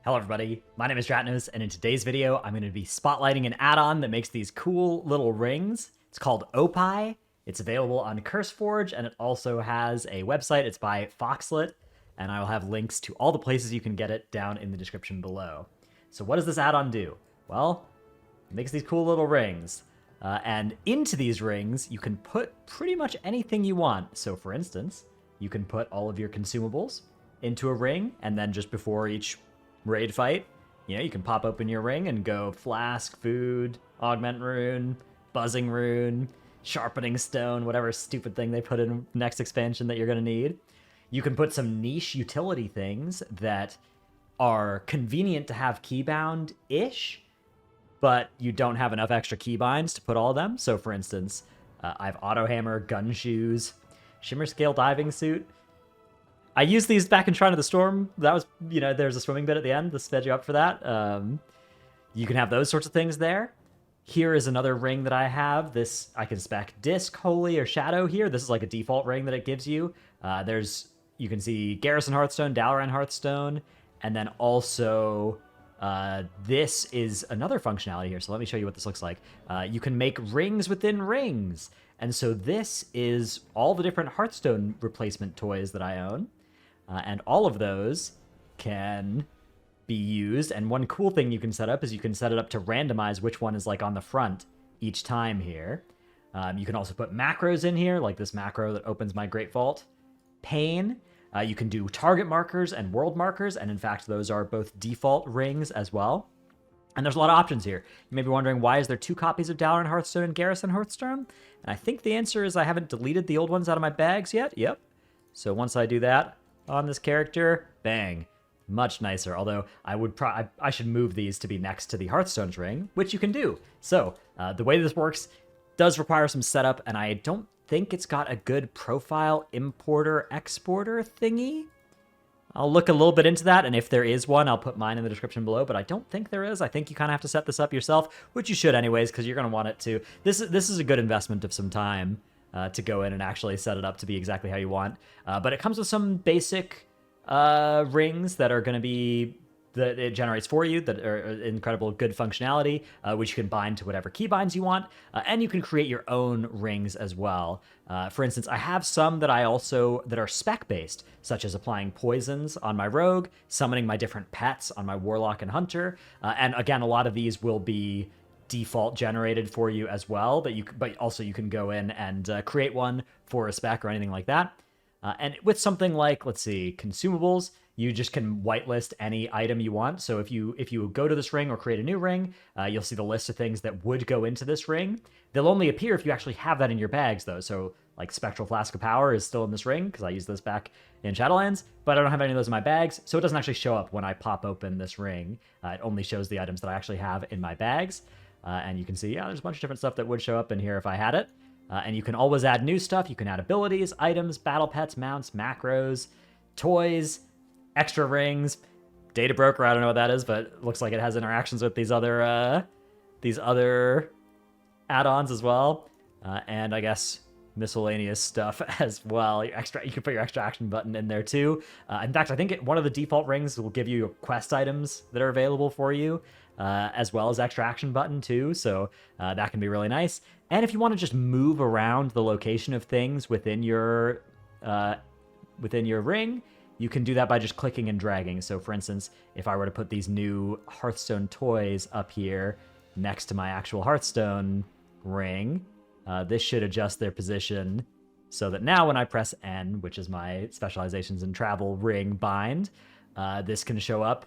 Hello everybody, my name is Dratnos, and in today's video, I'm going to be spotlighting an add-on that makes these cool little rings. It's called OPie. It's available on CurseForge, and it also has a website. It's by Foxlet, and I will have links to all the places you can get it down in the description below. So what does this add-on do? Well, it makes these cool little rings. And into these rings, you can put pretty much anything you want. So for instance, you can put all of your consumables into a ring, and then just before each raid fight, you can pop open your ring and go flask, food, augment rune, buzzing rune, sharpening stone, whatever stupid thing they put in next expansion that you're going to need. You can put some niche utility things that are convenient to have keybound-ish, but you don't have enough extra keybinds to put all of them. So for instance, I have auto hammer, gun shoes, shimmer scale diving suit. I used these back in Shrine of the Storm. That was, there's a swimming bit at the end to sped you up for that. You can have those sorts of things there. Here is another ring that I have. This, I can spec Disc, Holy, or Shadow here. This is like a default ring that it gives you. You can see Garrison Hearthstone, Dalaran Hearthstone, and then also this is another functionality here. So let me show you what this looks like. You can make rings within rings. And so this is all the different Hearthstone replacement toys that I own. And all of those can be used. And one cool thing you can set up is you can set it up to randomize which one is like on the front each time here. You can also put macros in here, like this macro that opens my Great Vault. Pain. You can do target markers and world markers. And in fact, those are both default rings as well. And there's a lot of options here. You may be wondering, why is there 2 copies of Dalaran Hearthstone and Garrison Hearthstone? And I think the answer is I haven't deleted the old ones out of my bags yet. Yep. So once I do that on this character, bang, much nicer. Although I should move these to be next to the Hearthstone's ring, which you can do. So the way this works does require some setup, and I don't think it's got a good profile importer-exporter thingy. I'll look a little bit into that, and if there is one, I'll put mine in the description below, but I don't think there is. I think you kind of have to set this up yourself, which you should anyways, because you're going to want it to. This is a good investment of some time to go in and actually set it up to be exactly how you want. But it comes with some basic rings that are going to be that it generates for you, that are incredible good functionality, which you can bind to whatever keybinds you want, and you can create your own rings as well. For instance, I have some that are spec-based, such as applying poisons on my rogue, summoning my different pets on my warlock and hunter, and again, a lot of these will be default generated for you as well, but also you can go in and create one for a spec or anything like that. And with something like, let's see, consumables, you just can whitelist any item you want. So if you go to this ring or create a new ring, you'll see the list of things that would go into this ring. They'll only appear if you actually have that in your bags, though. So like Spectral Flask of Power is still in this ring, because I used this back in Shadowlands, but I don't have any of those in my bags, so it doesn't actually show up when I pop open this ring. It only shows the items that I actually have in my bags. And you can see, there's a bunch of different stuff that would show up in here if I had it. And you can always add new stuff. You can add abilities, items, battle pets, mounts, macros, toys, extra rings, data broker. I don't know what that is, but it looks like it has interactions with these other add-ons as well. And I guess miscellaneous stuff as well. You can put your extra action button in there too. In fact, I think one of the default rings will give you quest items that are available for you, as well as extra action button too. So that can be really nice. And if you want to just move around the location of things within your ring, you can do that by just clicking and dragging. So for instance, if I were to put these new Hearthstone toys up here next to my actual Hearthstone ring, this should adjust their position so that now when I press N, which is my specializations in travel ring bind, this can show up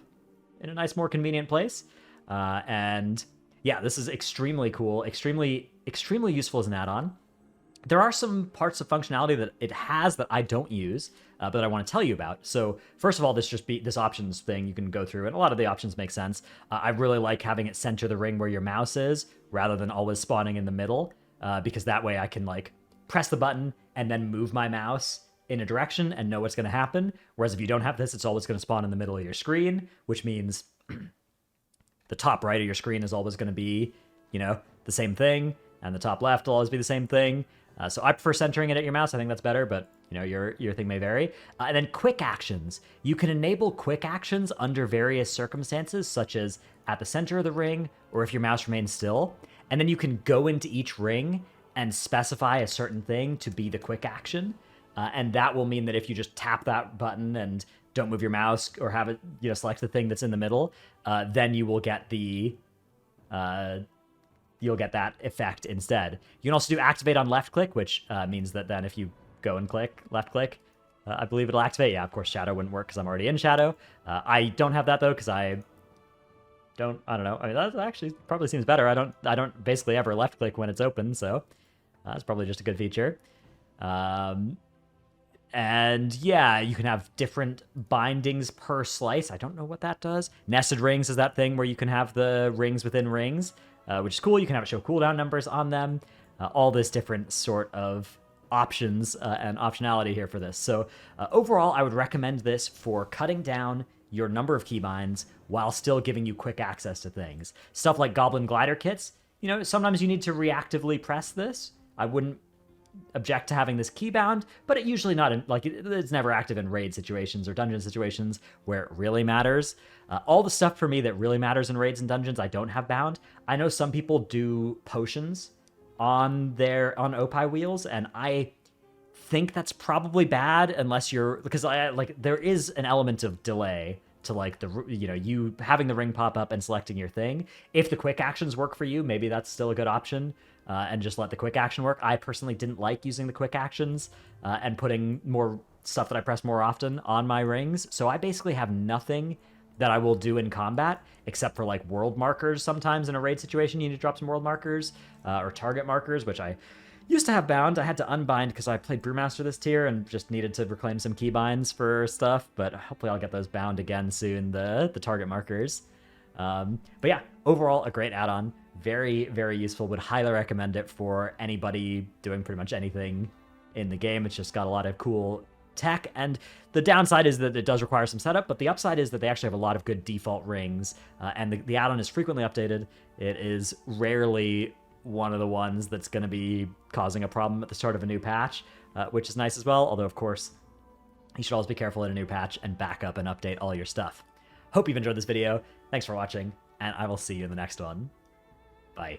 in a nice, more convenient place. And yeah, this is extremely cool, extremely useful as an add-on. There are some parts of functionality that it has that I don't use, but that I want to tell you about. So first of all, this options thing you can go through, and a lot of the options make sense. I really like having it center the ring where your mouse is, rather than always spawning in the middle, because that way I can like press the button and then move my mouse in a direction and know what's going to happen. Whereas if you don't have this, it's always going to spawn in the middle of your screen, which means the top right of your screen is always going to be, the same thing, and the top left will always be the same thing. So I prefer centering it at your mouse. I think that's better, but You know, your thing may vary. And then quick actions. You can enable quick actions under various circumstances, such as at the center of the ring, or if your mouse remains still. And then you can go into each ring and specify a certain thing to be the quick action. And that will mean that if you just tap that button and don't move your mouse or have it, you know, select the thing that's in the middle, then you will get the you'll get that effect instead. You can also do activate on left click, which means that then if you go and click left click, I believe it'll activate. Yeah, of course, shadow wouldn't work because I'm already in shadow. I don't have that though because I don't know. I mean, that actually probably seems better. I don't basically ever left click when it's open, so that's probably just a good feature. And yeah, you can have different bindings per slice. I don't know what that does. Nested rings is that thing where you can have the rings within rings, which is cool. You can have it show cooldown numbers on them. All this different sort of options and optionality here for this. So overall, I would recommend this for cutting down your number of keybinds while still giving you quick access to things. Stuff like Goblin Glider kits, you know, sometimes you need to reactively press this. I wouldn't object to having this keybound, but it usually not in, like, it's never active in raid situations or dungeon situations where it really matters. All the stuff for me that really matters in raids and dungeons, I don't have bound. I know some people do potions on OPie wheels, and I think that's probably bad unless you're, because there is an element of delay to like you having the ring pop up and selecting your thing. If the quick actions work for you, maybe that's still a good option, and just let the quick action work. I personally didn't like using the quick actions and putting more stuff that I press more often on my rings, so I basically have nothing that I will do in combat except for like world markers. Sometimes in a raid situation you need to drop some world markers or target markers, which I used to have bound. I had to unbind because I played Brewmaster this tier and just needed to reclaim some keybinds for stuff, but hopefully I'll get those bound again soon, the target markers. But yeah, overall, a great add-on. Very, very useful. Would highly recommend it for anybody doing pretty much anything in the game. It's just got a lot of cool tech, and the downside is that it does require some setup, but the upside is that they actually have a lot of good default rings, and the add-on is frequently updated. It is rarely one of the ones that's going to be causing a problem at the start of a new patch, which is nice as well, although of course you should always be careful in a new patch and back up and update all your stuff. Hope you've enjoyed this video. Thanks for watching, and I will see you in the next one. Bye.